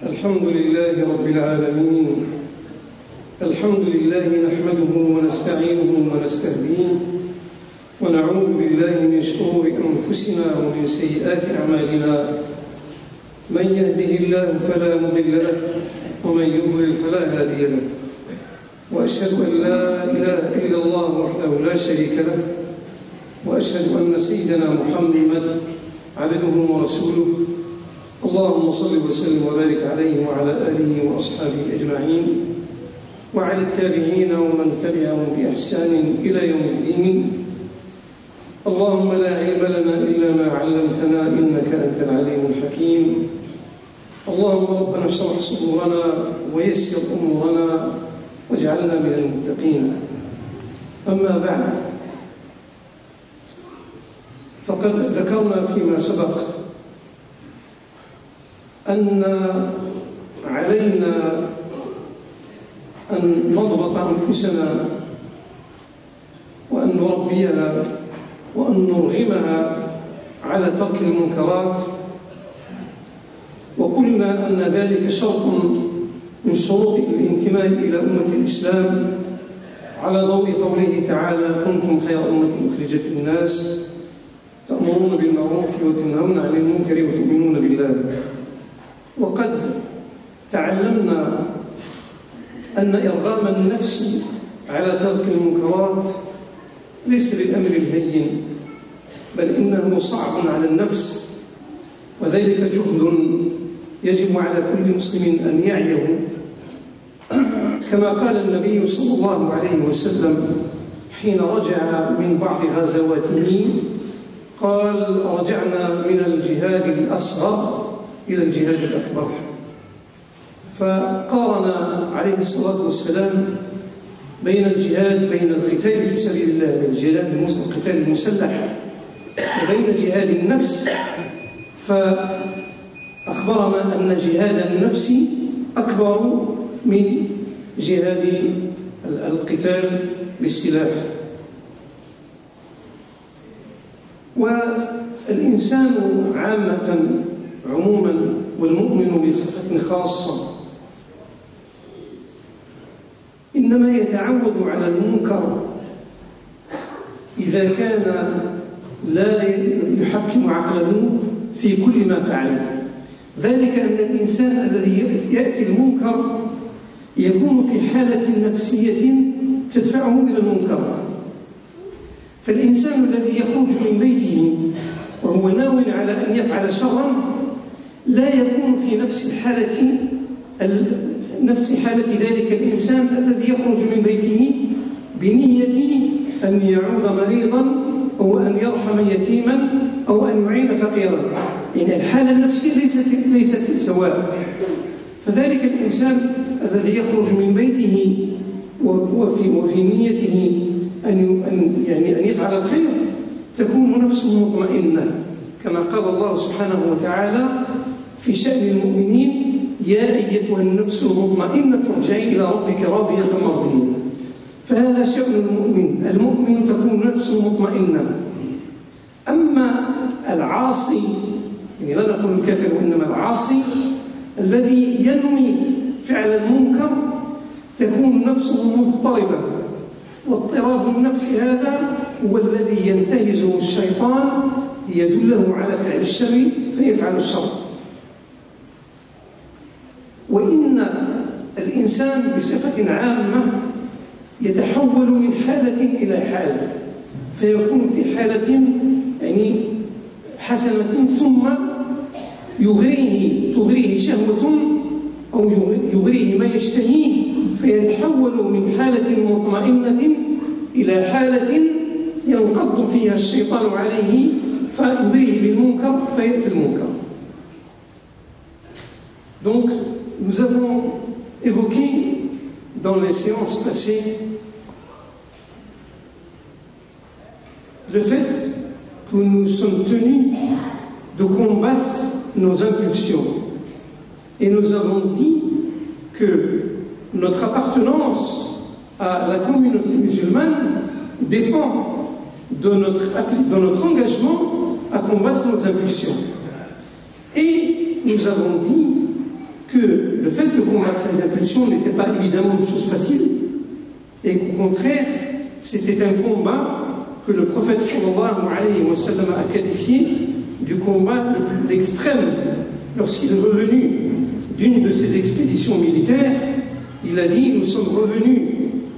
الحمد لله رب العالمين. الحمد لله نحمده ونستعينه ونستهديه ونعوذ بالله من شرور أنفسنا ومن سيئات أعمالنا. من يهده الله فلا مضل له ومن يضلل فلا هادي له، وأشهد أن لا إله إلا الله وحده لا شريك له، وأشهد أن سيدنا محمد عبده ورسوله. اللهم صل وسلم وبارك عليه وعلى آله وأصحابه أجمعين وعلى التابعين ومن تبعهم بإحسان إلى يوم الدين. اللهم لا علم لنا إلا ما علمتنا إنك أنت العليم الحكيم. اللهم ربنا اشرح صدورنا ويسر أمورنا واجعلنا من المتقين. أما بعد، فقد ذكرنا فيما سبق أن علينا أن نضبط أنفسنا وأن نربيها وأن نرغمها على ترك المنكرات، وقلنا أن ذلك شرط من شروط الانتماء إلى أمة الإسلام على ضوء قوله تعالى: كنتم خير أمة أخرجت للناس تأمرون بالمعروف وتنهون عن المنكر وتؤمنون بالله. وقد تعلمنا أن إرغام النفس على ترك المنكرات ليس بالأمر الهين، بل إنه صعب على النفس، وذلك جهد يجب على كل مسلم أن يعيه. كما قال النبي صلى الله عليه وسلم حين رجع من بعض غزواته، قال: رجعنا من الجهاد الأصغر إلى الجهاد الأكبر. فقارن عليه الصلاة والسلام بين الجهاد، بين القتال في سبيل الله، بين القتال المسلح وبين جهاد النفس، فأخبرنا أن جهاد النفس أكبر من جهاد القتال بالسلاح. والإنسان عموما والمؤمن بصفة خاصة إنما يتعود على المنكر إذا كان لا يحكم عقله في كل ما فعل. ذلك أن الإنسان الذي يأتي المنكر يكون في حالة نفسية تدفعه إلى المنكر. فالإنسان الذي يخرج من بيته وهو ناو على أن يفعل شرا لا يكون في نفس حالة ذلك الإنسان الذي يخرج من بيته بنية أن يعود مريضا أو أن يرحم يتيما أو أن يعين فقيرا. يعني الحالة النفسية ليست سواء. فذلك الإنسان الذي يخرج من بيته وفي نيته أن يفعل الخير تكون نفسه مطمئنة، كما قال الله سبحانه وتعالى في شأن المؤمنين: يا أيتها النفس المطمئنة ارجعي إلى ربك راضية مرضية. فهذا شأن المؤمن تكون نفسه مطمئنة. أما العاصي، يعني لا نقول الكافر وإنما العاصي الذي ينوي فعل المنكر تكون نفسه مضطربة، واضطراب النفس هذا هو الذي ينتهزه الشيطان ليدله على فعل الشر فيفعل الشر. وإن الإنسان بصفة عامة يتحول من حالة إلى حالة، فيكون في حالة حسنة ثم تغريه شهوة أو يغريه ما يشتهيه، فيتحول من حالة مطمئنة إلى حالة ينقض فيها الشيطان عليه فيغريه بالمنكر فيأتي المنكر. Donc, nous avons évoqué dans les séances passées le fait que nous sommes tenus de combattre nos impulsions. Et nous avons dit que notre appartenance à la communauté musulmane dépend de notre engagement à combattre nos impulsions. Et nous avons dit que le fait de combattre les impulsions n'était pas évidemment une chose facile, et qu'au contraire, c'était un combat que le prophète sallallahu alayhi wa sallam a qualifié du combat le plus extrême. Lorsqu'il est revenu d'une de ses expéditions militaires, il a dit: nous sommes revenus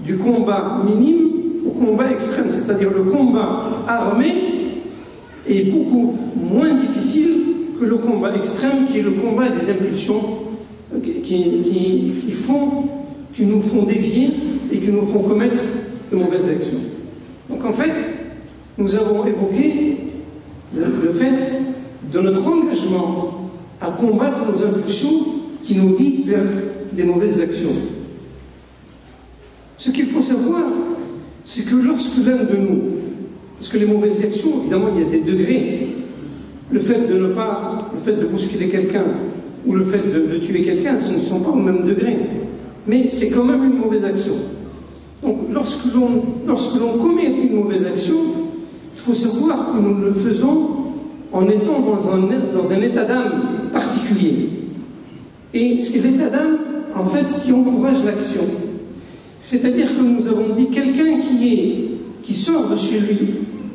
du combat minime au combat extrême, c'est-à-dire le combat armé est beaucoup moins difficile que le combat extrême, qui est le combat des impulsions qui nous font dévier et qui nous font commettre de mauvaises actions. Donc en fait, nous avons évoqué le fait de notre engagement à combattre nos impulsions qui nous guident vers les mauvaises actions. Ce qu'il faut savoir, c'est que lorsque l'un de nous, parce que les mauvaises actions, évidemment, il y a des degrés. Le fait de bousculer quelqu'un ou le fait de tuer quelqu'un, ce ne sont pas au même degré. Mais c'est quand même une mauvaise action. Donc, lorsque l'on commet une mauvaise action, il faut savoir que nous le faisons en étant dans un état d'âme particulier. Et c'est l'état d'âme, en fait, qui encourage l'action. C'est-à-dire que nous avons dit quelqu'un qui sort de chez lui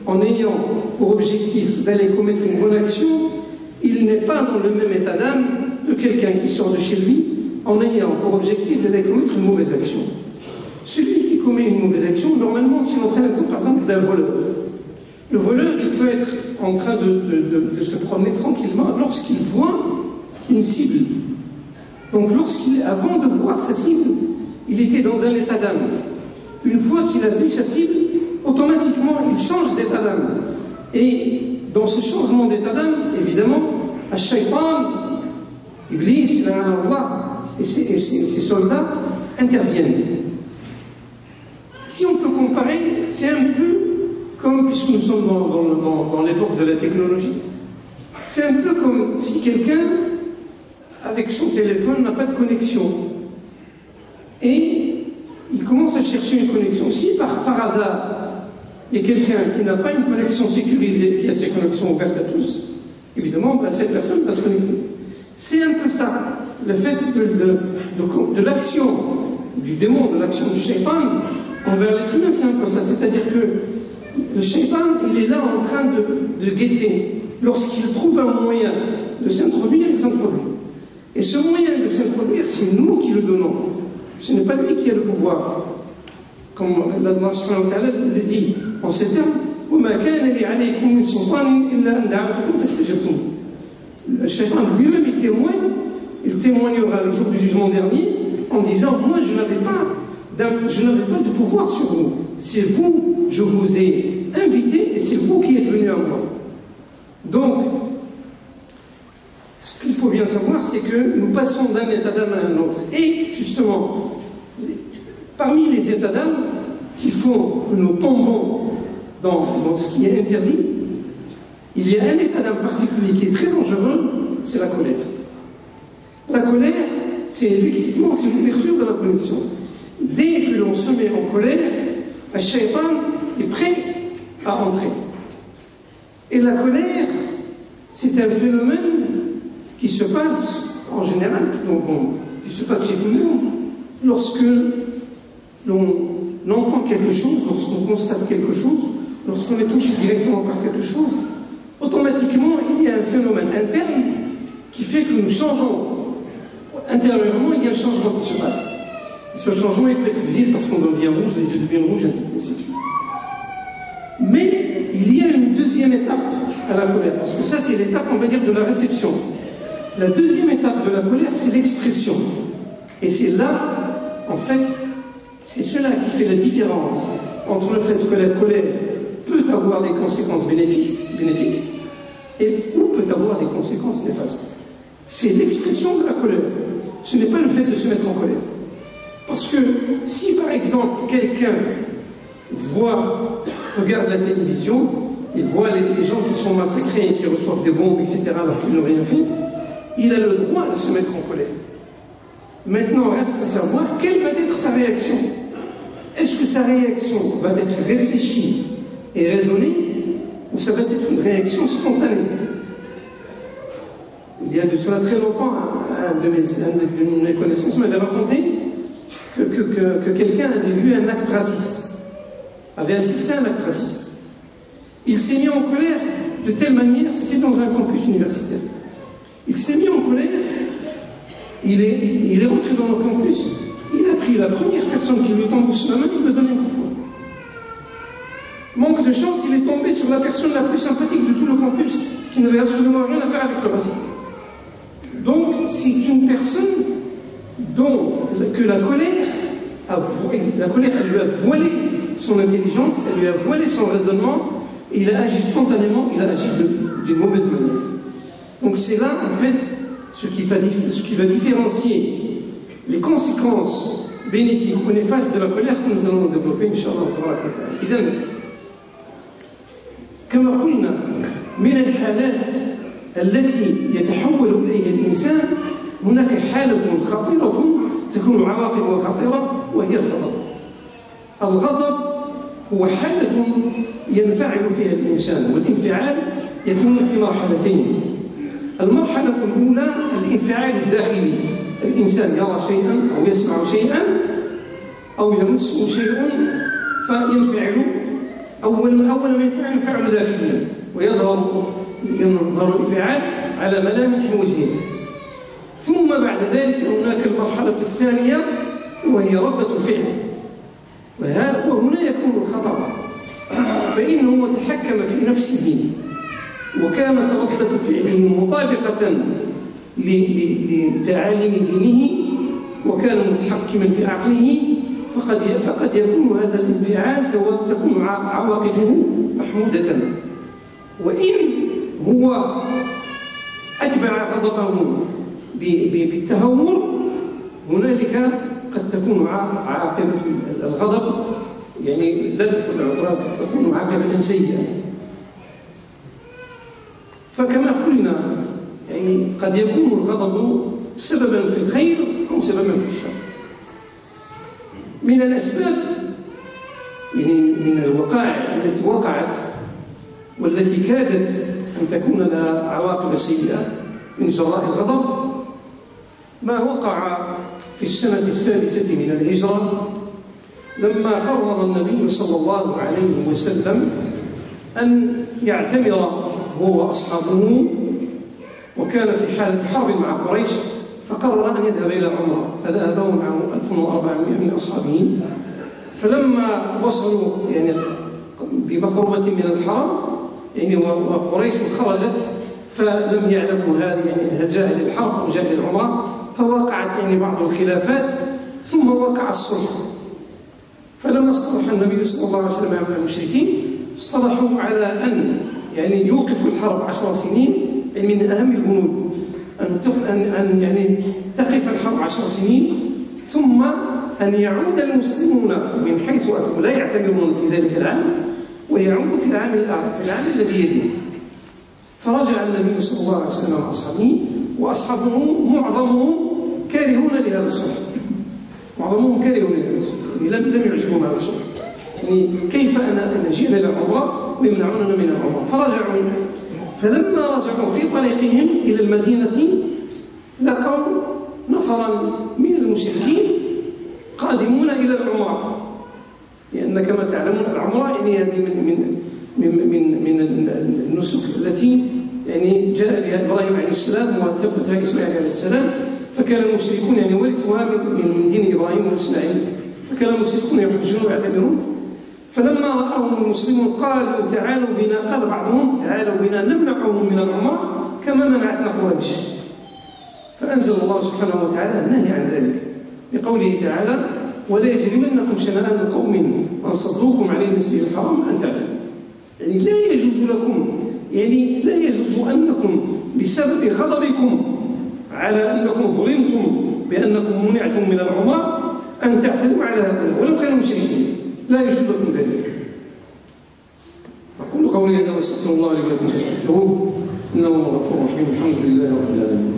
en ayant pour objectif d'aller commettre une bonne action, il n'est pas dans le même état d'âme que quelqu'un qui sort de chez lui en ayant pour objectif d'aller commettre une mauvaise action. Celui qui commet une mauvaise action, normalement, si on prend l'exemple par exemple d'un voleur, le voleur, il peut être en train de se promener tranquillement lorsqu'il voit une cible. Donc avant de voir sa cible, il était dans un état d'âme. Une fois qu'il a vu sa cible, automatiquement, il change d'état d'âme. Et dans ce changement d'état d'âme, évidemment, Ash-Shaytan, Iblis, il a un roi, et ses soldats interviennent. Si on peut comparer, c'est un peu comme, puisque nous sommes dans l'époque de la technologie, c'est un peu comme si quelqu'un, avec son téléphone, n'a pas de connexion. Et il commence à chercher une connexion. Si par hasard, il y a quelqu'un qui n'a pas une connexion sécurisée, qui a ses connexions ouvertes à tous, évidemment, cette personne va se connecter. C'est un peu ça, le fait de l'action du démon, de l'action du shaitan envers l'être humain, c'est un peu ça. C'est-à-dire que le shaitan, il est là en train de guetter. Lorsqu'il trouve un moyen de s'introduire, il s'introduit. Et ce moyen de s'introduire, c'est nous qui le donnons. Ce n'est pas lui qui a le pouvoir. Comme Allah subhanahu wa ta'ala le dit en ces termes, le shaitan lui-même, il témoignera le jour du jugement dernier en disant: moi je n'avais pas de pouvoir sur vous. C'est vous, je vous ai invité et c'est vous qui êtes venus à moi. Donc, ce qu'il faut bien savoir, c'est que nous passons d'un état d'âme à un autre. Et justement, parmi les états d'âme qu'il faut que nous tombons dans ce qui est interdit, il y a un état d'âme particulier qui est très dangereux, c'est la colère. La colère, c'est effectivement l'ouverture de la connexion. Dès que l'on se met en colère, le shaitan est prêt à entrer. Et la colère, c'est un phénomène qui se passe en général, qui se passe chez tout le monde, lorsque l'on entend quelque chose, lorsqu'on constate quelque chose, lorsqu'on est touché directement par quelque chose, automatiquement il y a un phénomène interne qui fait que nous changeons. Intérieurement, il y a un changement qui se passe. Et ce changement est peut être visible parce qu'on devient rouge, les yeux deviennent rouges, ainsi de suite. Mais il y a une deuxième étape à la colère, parce que ça c'est l'étape, on va dire, de la réception. La deuxième étape de la colère, c'est l'expression. Et c'est là, en fait, c'est cela qui fait la différence entre le fait que la colère peut avoir des conséquences bénéfiques et ou peut avoir des conséquences néfastes. C'est l'expression de la colère. Ce n'est pas le fait de se mettre en colère. Parce que si par exemple quelqu'un regarde la télévision et voit les gens qui sont massacrés et qui reçoivent des bombes, etc., alors qu'ils n'ont rien fait, il a le droit de se mettre en colère. Maintenant, reste à savoir quelle va être sa réaction. Est-ce que sa réaction va être réfléchie et raisonnée, ou ça va être une réaction spontanée? il y a de cela très longtemps, un de mes connaissances m'avait raconté que quelqu'un avait vu un acte raciste, avait assisté à un acte raciste. Il s'est mis en colère de telle manière, c'était dans un campus universitaire. Il s'est mis en colère, il est rentré dans le campus, il a pris la première personne qui lui est tombée sur la main, il lui a donné un coup de poing. Manque de chance, il est tombé sur la personne la plus sympathique de tout le campus, qui n'avait absolument rien à faire avec le racisme. Donc, c'est une personne que la colère elle lui a voilé son intelligence, elle lui a voilé son raisonnement, et il a agi spontanément, il a agi d'une mauvaise manière. Donc c'est là, en fait, ce qui va différencier les conséquences bénéfiques ou néfastes de la colère que nous allons développer, Inch'Allah. إذن كما قلنا من الحالات التي يتحول إليها الإنسان هناك حالة خطيرة تكون عواقبها خطيرة وهي الغضب. الغضب هو حالة ينفعل فيها الإنسان، والانفعال يكون في مرحلتين. المرحلة الأولى الانفعال الداخلي، الإنسان يرى شيئا أو يسمع شيئا أو يمسه شيء فينفعل. أول ما ينفعل داخليا ويظهر الانفعال على ملامح وجهه. ثم بعد ذلك هناك المرحلة الثانية وهي ردة الفعل، وهنا يكون الخطر، فإنه تحكم في نفسه وكانت ردة فعله مطابقة لتعاليم دينه وكان متحكما في عقله، فقد يكون هذا الانفعال تكون عواقبه محمودة. وإن هو أتبع غضبه بالتهور هنالك قد تكون عاقبة الغضب يعني لا تكون العقوبة، قد تكون عاقبة سيئة. فكما قلنا يعني قد يكون الغضب سببا في الخير أو سببا في الشر. من الأسباب يعني من الوقائع التي وقعت والتي كادت أن تكون لها عواقب سيئة من جراء الغضب ما وقع في السنة السادسة من الهجرة لما قرر النبي صلى الله عليه وسلم أن يعتمر هو وأصحابه، وكان في حالة حرب مع قريش، فقرر أن يذهب إلى العمرة، فذهب معه 1400 من أصحابه. فلما وصلوا يعني بمقربة من الحرم يعني وقريش خرجت فلم يعلموا هذه يعني هل جاء للحرب أو جاء للعمرة، فوقعت يعني بعض الخلافات ثم وقع الصلح. فلما اصطلح النبي صلى الله عليه وسلم مع المشركين اصطلحوا على أن يعني يوقفوا الحرب 10 سنين، يعني من أهم البنود أن يعني تقف الحرب 10 سنين ثم أن يعود المسلمون من حيث أتوا لا يعتمرون في ذلك العام ويعودوا في العام الآخر في العام الذي يليه. فرجع النبي صلى الله عليه وسلم مع أصحابه، وأصحابه معظمهم كارهون لهذا الصلح، معظمهم كارهون لهذا الصلح، يعني لم يعجبهم هذا الصلح، يعني كيف أنا جئنا إلى العمرة ويمنعوننا من العمرة. فرجعوا، فلما رجعوا في طريقهم إلى المدينة لقوا نفرا من المشركين قادمون إلى العمرة، لأن كما تعلمون العمرة يعني هذه من النسك التي يعني جاء بها إبراهيم عليه السلام وثبتها إسماعيل عليه السلام، فكان المشركون يعني ورثوها من دين إبراهيم وإسماعيل، فكان المشركون يحجون ويعتمرون. فلما رأهم المسلمون قالوا تعالوا بنا، قال بعضهم تعالوا بنا نمنعهم من العمرة كما منعتنا قريش. فأنزل الله سبحانه وتعالى النهي عن ذلك بقوله تعالى ولا يجرمنكم شنآن قوم أن صدوكم عن المسجد الحرام أن تعتدوا. يعني لا يجوز لكم، يعني لا يجوز أنكم بسبب غضبكم على أنكم ظلمتم بأنكم منعتم من العمرة أن تعتدوا على هؤلاء ولو كانوا مشركين، لا يجوز لكم ذلك. أقول قولي هذا واستغفر الله لي ولكم فاستغفروه إنه هو الغفور الرحيم. الحمد لله رب العالمين.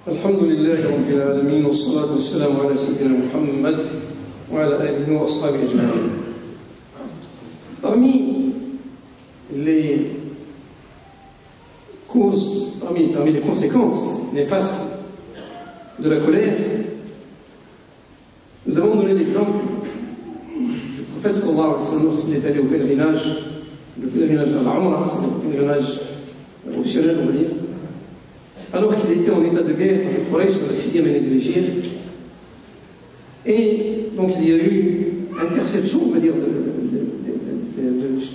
الحمد لله رب العالمين والصلاة والسلام على سيدنا محمد وعلى آله وأصحابه أجمعين. Parmi les causes, parmi les conséquences néfastes de la colère, nous avons donné l'exemple du prophète sallallahu alayhi wa sallam lorsqu'il est allé au pèlerinage, le pèlerinage à l'Umrah, c'est un pèlerinage optionnel, on va dire, alors qu'il était en état de guerre avec Quraysh dans la 6e année de l'Hégire. Et donc il y a eu interception, on va dire, du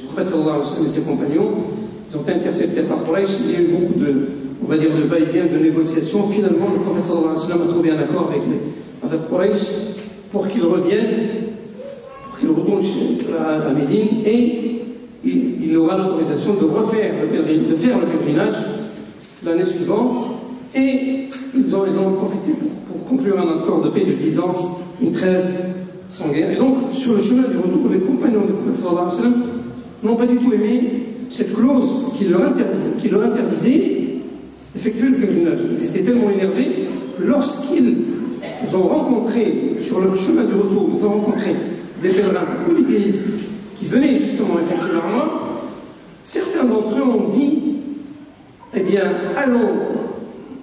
prophète sallallahu alayhi wa sallam et ses compagnons. Ils ont été interceptés par Quraysh. Il y a eu beaucoup de, on va dire, de va-et-vient, de négociations. Finalement, le prophète sallallahu alayhi wa sallam a trouvé un accord avec Quraysh pour qu'ils reviennent, pour qu'ils retournent à Médine, et il aura l'autorisation de faire le pèlerinage l'année suivante, et ils en ont profité pour conclure un accord de paix de 10 ans, une trêve sans guerre. Et donc, sur le chemin du retour, les compagnons du prophète sallallahu alayhi wa sallam n'ont pas du tout aimé cette clause qui leur interdisait d'effectuer le pèlerinage. Ils étaient tellement énervés que lorsqu'ils ont rencontré, sur leur chemin du retour, ils ont rencontré des pèlerins polythéistes qui venaient justement effectuer leur mort, certains d'entre eux ont dit: eh bien, allons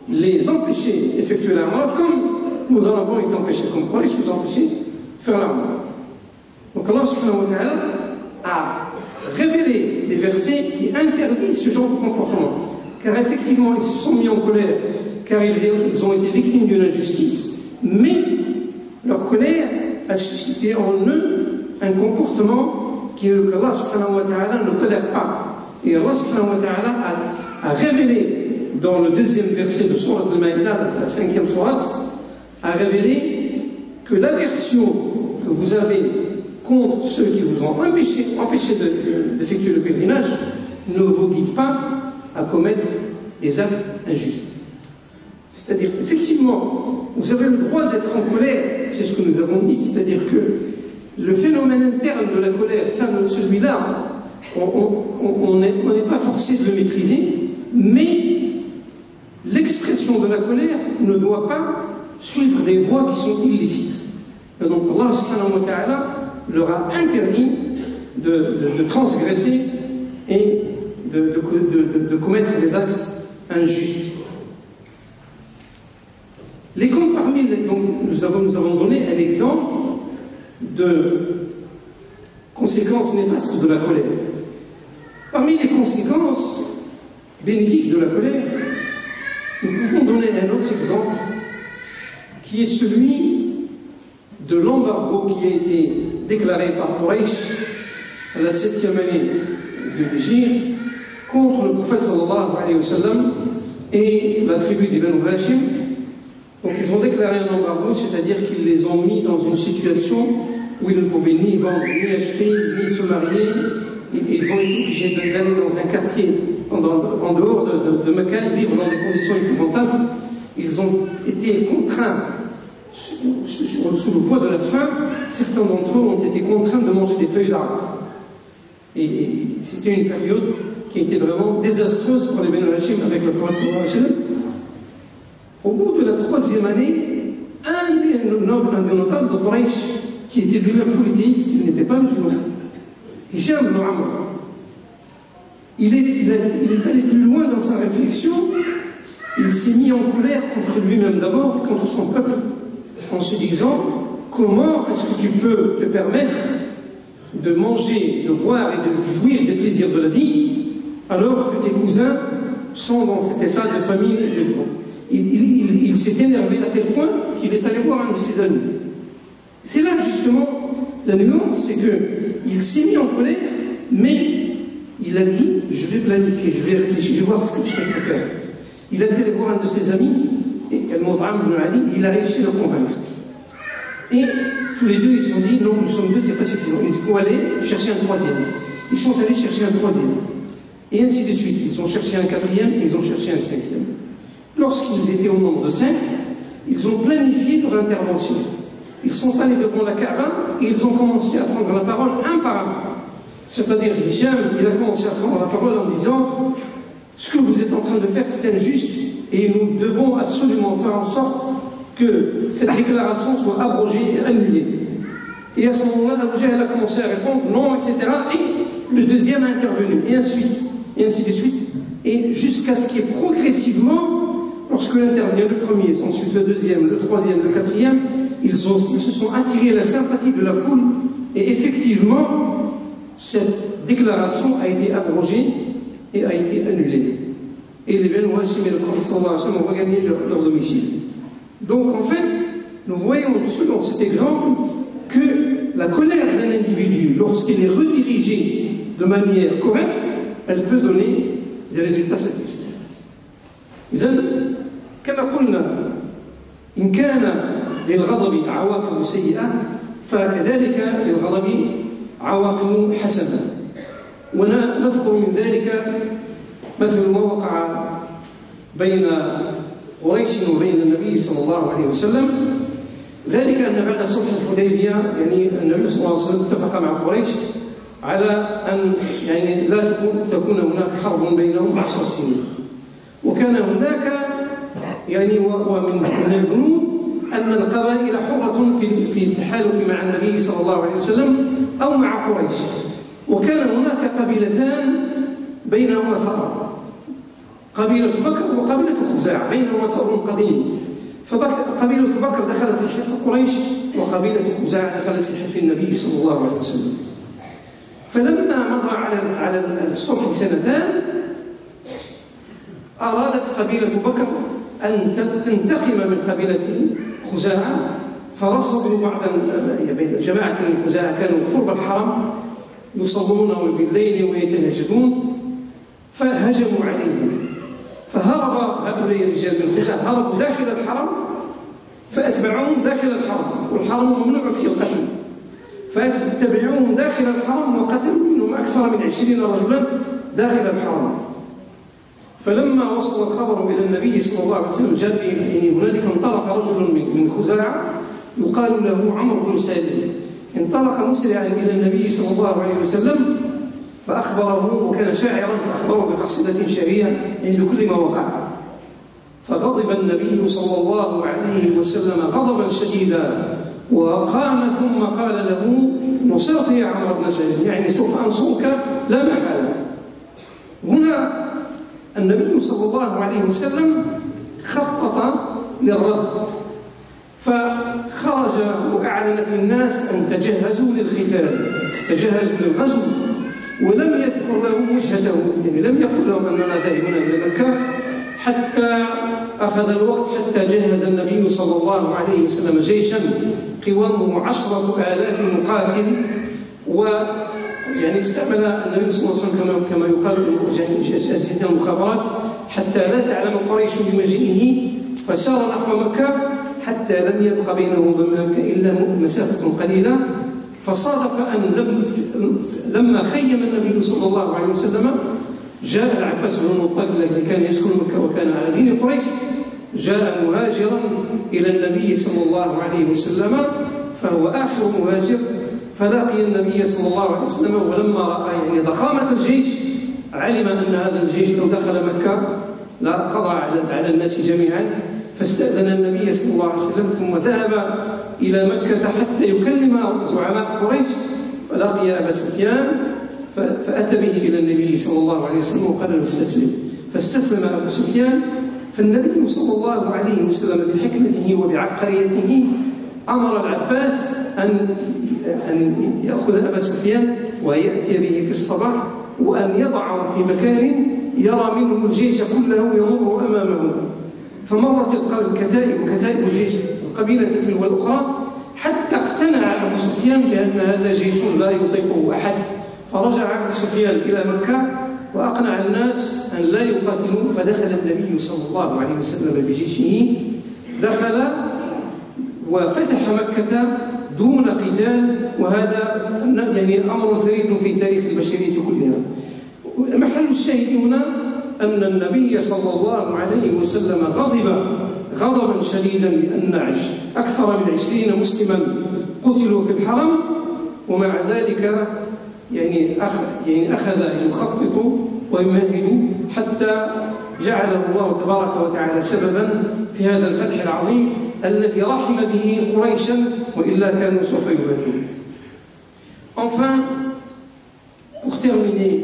les empêcher d'effectuer la mort comme nous en avons été empêchés, comme Quraysh nous a empêchés de faire la mort. Donc Allah subhanahu wa ta'ala a révélé les versets qui interdisent ce genre de comportement, car effectivement ils se sont mis en colère, car ils ont été victimes d'une injustice, mais leur colère a suscité en eux un comportement qu'Allah subhanahu wa ta'ala ne tolère pas. Et Allah subhanahu wa ta'ala a révélé dans le 2e verset de Sourate Al-Maïda, la 5e sourate, a révélé que l'aversion que vous avez contre ceux qui vous ont empêché d'effectuer le pèlerinage ne vous guide pas à commettre des actes injustes. C'est-à-dire, effectivement, vous avez le droit d'être en colère, c'est ce que nous avons dit, c'est-à-dire que le phénomène interne de la colère, celui-là, on n'est pas forcé de le maîtriser, mais l'expression de la colère ne doit pas suivre des voies qui sont illicites. Et donc Allah subhanahu wa ta'ala leur a interdit de transgresser et de commettre des actes injustes. Donc nous avons donné un exemple de conséquences néfastes de la colère. Parmi les conséquences bénéfiques de la colère, nous pouvons donner un autre exemple qui est celui de l'embargo qui a été déclaré par Quraysh à la 7e année de l'Hégire contre le prophète sallallahu alayhi wa sallam et la tribu des Banu Hashim. Donc ils ont déclaré un embargo, c'est-à-dire qu'ils les ont mis dans une situation où ils ne pouvaient ni vendre, ni acheter, ni se marier. Ils ont été obligés d'aller dans un quartier en dehors de Mecca et vivre dans des conditions épouvantables. Ils ont été contraints, sous le poids de la faim, certains d'entre eux ont été contraints de manger des feuilles d'arbre. Et c'était une période qui était vraiment désastreuse pour les Banu Hashim avec le prophète sallallahu alayhi wa sallam. Au bout de la 3e année, un des notables de Quraysh, qui était lui-même polythéiste, il n'était pas musulman, Hisham ibn Amr, il est allé plus loin dans sa réflexion. Il s'est mis en colère contre lui-même d'abord et contre son peuple, en se disant: comment est-ce que tu peux te permettre de manger, de boire et de jouir des plaisirs de la vie alors que tes cousins sont dans cet état de famine et de pauvreté. Il s'est énervé à tel point qu'il est allé voir un de ses amis. C'est là justement la nuance, c'est qu'il s'est mis en colère, mais il a dit: je vais planifier, je vais réfléchir, je vais voir ce que je peux faire. Il a été allé voir un de ses amis, et Al-Mut'am ibn Ali, il a réussi à le convaincre. Et tous les deux, ils se sont dit: non, nous sommes deux, c'est pas suffisant, il faut aller chercher un troisième. Ils sont allés chercher un troisième. Et ainsi de suite. Ils ont cherché un quatrième, et ils ont cherché un cinquième. Lorsqu'ils étaient au nombre de 5, ils ont planifié leur intervention. Ils sont allés devant la Kaaba et ils ont commencé à prendre la parole un par un. C'est-à-dire, Hisham, il a commencé à prendre la parole en disant: ce que vous êtes en train de faire, c'est injuste, Et nous devons absolument faire en sorte que cette déclaration soit abrogée et annulée. Et à ce moment-là, Abu Jahl a commencé à répondre non, etc. Et le deuxième a intervenu, et ainsi de suite. Et jusqu'à ce qu'il y ait progressivement, lorsque intervient le premier, ensuite le deuxième, le troisième, le quatrième, ils se sont attirés la sympathie de la foule. Et effectivement, cette déclaration a été abrogée et a été annulée. Et les Banu Hashim et le prophète sallallahu alayhi wa sallam ont regagné leur domicile. Donc en fait, nous voyons selon cet exemple que la colère d'un individu, lorsqu'elle est redirigée de manière correcte, elle peut donner des résultats satisfaisants. إذن كما قلنا إن كان للغضب عواقب سيئة فكذلك للغضب عواقب حسنة. ونذكر من ذلك مثل ما وقع بين قريش وبين النبي صلى الله عليه وسلم. ذلك أن بعد صلح الحديبية يعني النبي صلى الله عليه وسلم اتفق مع قريش على أن يعني لا تكون هناك حرب بينهم 10 سنين. وكان هناك يعني ومن البنود أن القبائل حرة في التحالف مع النبي صلى الله عليه وسلم أو مع قريش. وكان هناك قبيلتان بينهما ثأر، قبيلة بكر وقبيلة خزاعة، بينهما ثأر قديم. فقبيلة بكر دخلت في حلف قريش وقبيلة خزاعة دخلت في حلف النبي صلى الله عليه وسلم. فلما مضى على الصلح سنتان أرادت قبيلة بكر أن تنتقم من قبيلة خزاعة، فرصدوا بعض جماعة من خزاعة كانوا قرب الحرم يصلون بالليل ويتهجدون، فهجموا عليهم. فهرب هؤلاء الرجال من خزاعة، هربوا داخل الحرم فأتبعوهم داخل الحرم، والحرم ممنوع فيه القتل، فاتبعوهم داخل الحرم وقتلوا منهم أكثر من 20 رجلا داخل الحرم. فلما وصل الخبر إلى النبي صلى الله عليه وسلم جاء يعني هنالك انطلق رجل من خزاعة يقال له عمرو بن سالم، انطلق مسرعا إلى النبي صلى الله عليه وسلم فأخبره، وكان شاعرا فأخبره بقصيدة شعرية يعني بكل ما وقع. فغضب النبي صلى الله عليه وسلم غضبا شديدا وقام ثم قال له نصرت يا عمرو بن سالم، يعني سوف أنصرك لا محالة. هنا النبي صلى الله عليه وسلم خطط للرد، فخرج وأعلن في الناس أن تجهزوا للقتال، تجهزوا للغزو، ولم يذكر لهم وجهته، يعني لم يقل لهم أننا ذاهبون إلى مكة حتى أخذ الوقت حتى جهز النبي صلى الله عليه وسلم جيشا قوامه 10,000 مقاتل. ويعني استعمل النبي صلى الله عليه وسلم كما يقال أجهزة المخابرات حتى لا تعلم قريش بمجيئه، فسار نحو مكة حتى لم يبق بينه وبين مكة إلا مسافة قليلة. فصادف أن لما خيم النبي صلى الله عليه وسلم جاء العباس بن المطلب الذي كان يسكن مكة وكان على دين قريش، جاء مهاجرا إلى النبي صلى الله عليه وسلم، فهو آخر مهاجر، فلاقي النبي صلى الله عليه وسلم. ولما رأى يعني ضخامة الجيش علم أن هذا الجيش لو دخل مكة لا قضى على الناس جميعا، فاستأذن النبي صلى الله عليه وسلم ثم ذهب إلى مكة حتى يكلم زعماء قريش، فلقي أبا سفيان فأتى به إلى النبي صلى الله عليه وسلم وقال له استسلم، فاستسلم أبو سفيان. فالنبي صلى الله عليه وسلم بحكمته وبعبقريته أمر العباس أن يأخذ أبا سفيان ويأتي به في الصباح، وأن يضعه في مكان يرى منه الجيش كله يمر أمامه. فمرت الكتائب وكتائب الجيش القبيلة تلو الأخرى حتى اقتنع أبو سفيان بأن هذا جيش لا يطيقه أحد، فرجع أبو سفيان إلى مكة وأقنع الناس أن لا يقاتلوا. فدخل النبي صلى الله عليه وسلم بجيشه، دخل وفتح مكة دون قتال، وهذا يعني أمر فريد في تاريخ البشرية كلها. محل الشاهد هنا أن النبي صلى الله عليه وسلم غضب غضبا شديدا لأن أكثر من 20 مسلما قتلوا في الحرم، ومع ذلك يعني أخذ يخطط ويمهد حتى جعله الله تبارك وتعالى سببا في هذا الفتح العظيم الذي رحم به قريشا وإلا كانوا سوف يبادون. Enfin, pour terminer,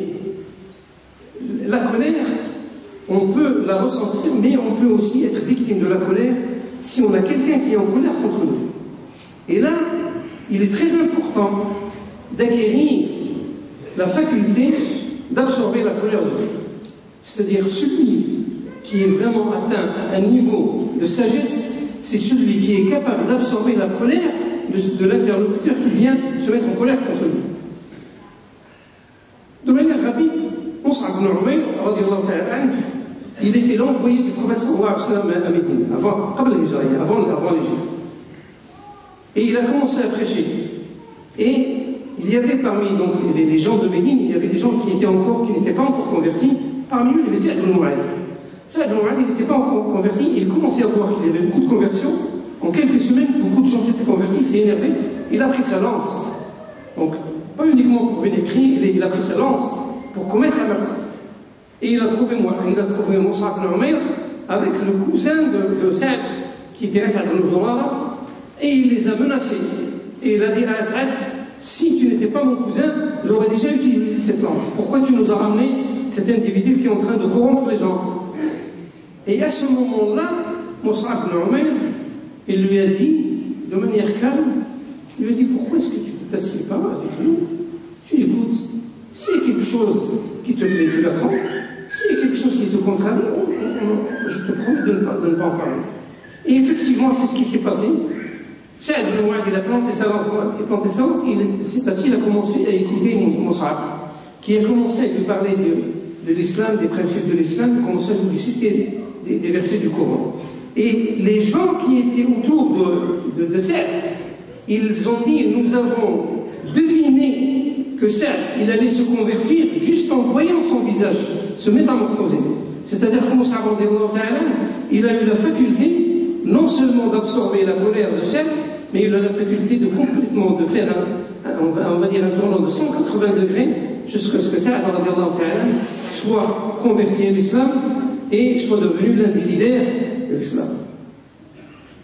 la colère, on peut la ressentir, mais on peut aussi être victime de la colère si on a quelqu'un qui est en colère contre nous. Et là, il est très important d'acquérir la faculté d'absorber la colère de Dieu. C'est-à-dire celui qui est vraiment atteint à un niveau de sagesse, c'est celui qui est capable d'absorber la colère de l'interlocuteur qui vient se mettre en colère contre lui. De manière rapide, Mus'ab ibn Umayr, il était l'envoyé du prophète sallallahu alayhi wa sallam à Médine, avant l'Égypte. Et il a commencé à prêcher. Et il y avait parmi donc, les gens de Médine, il y avait des gens qui n'étaient pas encore convertis. Parmi eux, il y avait Sa'd ibn Mu'adh. Sa'd ibn Mu'adh, il n'était pas encore converti. Il commençait à voir qu'il y avait beaucoup de conversions. En quelques semaines, beaucoup de gens s'étaient convertis. Il s'est énervé. Il a pris sa lance. Donc, pas uniquement pour venir crier, il a pris sa lance pour commettre un meurtre. Et il a trouvé Mus'ab ibn Umayr avec le cousin de Sa'd, qui était As'ad ibn Zurara, et il les a menacés. Et il a dit à As'ad, si tu n'étais pas mon cousin, j'aurais déjà utilisé cette lance. Pourquoi tu nous as ramené cet individu qui est en train de corrompre les gens? Et à ce moment-là, Mus'ab ibn Umayr, il lui a dit, de manière calme, il lui a dit, pourquoi est-ce que tu ne t'assieds pas avec nous? Tu écoutes. S'il y a quelque chose qui te plaît, tu l'apprends. S'il y a quelque chose qui te contrarie, je te promets de ne pas en parler. Et effectivement, c'est ce qui s'est passé. Sa'd ibn Mu'adh, il a planté sa lance, il s'est assis, il a commencé à écouter Mus'ab, qui a commencé à lui parler de l'islam, des principes de l'islam, il a commencé à lui citer des versets du Coran. Et les gens qui étaient autour de Sa'd, ils ont dit, nous avons deviné que Sa'd, il allait se convertir juste en voyant son visage se métamorphoser. C'est-à-dire que Mus'ab, il a eu la faculté non seulement d'absorber la colère de Sa'd, mais il a la faculté de complètement de faire on va dire un tournant de 180 degrés jusqu'à ce que Sa'd soit converti à l'islam et soit devenu l'un des leaders de l'islam.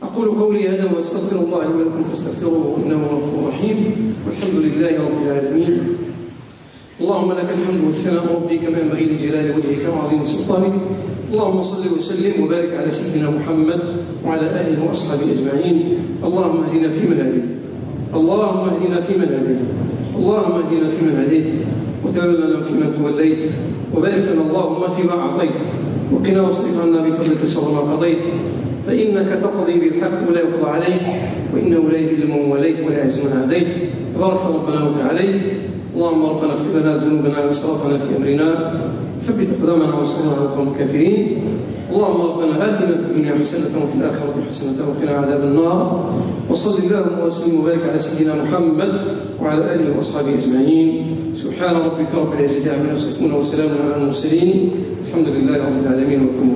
أقول قولي هذا وأستغفر الله لي ولكم فاستغفروه إنه هو الغفور الرحيم والحمد لله رب العالمين. اللهم لك الحمد والثناء ربي كما ينبغي لجلال وجهك وعظيم سلطانك. اللهم صل وسلم وبارك على سيدنا محمد وعلى آله وأصحابه أجمعين. اللهم اهدنا فيمن هديت. اللهم اهدنا فيمن هديت. اللهم اهدنا فيمن هديت وتولنا فيمن توليت وبارك لنا اللهم فيما أعطيت وقنا واصرف عنا بفضلك شر ما قضيت فإنك تقضي بالحق ولا يقضى عليك وإنه لا يذل من واليت ولا يعز من عاديت تبارك ربنا وتعاليت. اللهم ربنا اغفر لنا ذنوبنا واسرافنا في أمرنا ثبت أقدامنا وانصرنا على القوم الكافرين. اللهم ربنا آتنا في الدنيا حسنة وفي الآخرة حسنة وقنا عذاب النار. وصل اللهم وسلم وبارك على سيدنا محمد وعلى آله وأصحابه أجمعين. سبحان ربك رب العزة عما يصفون وسلام على المرسلين. الحمد لله رب العالمين وكم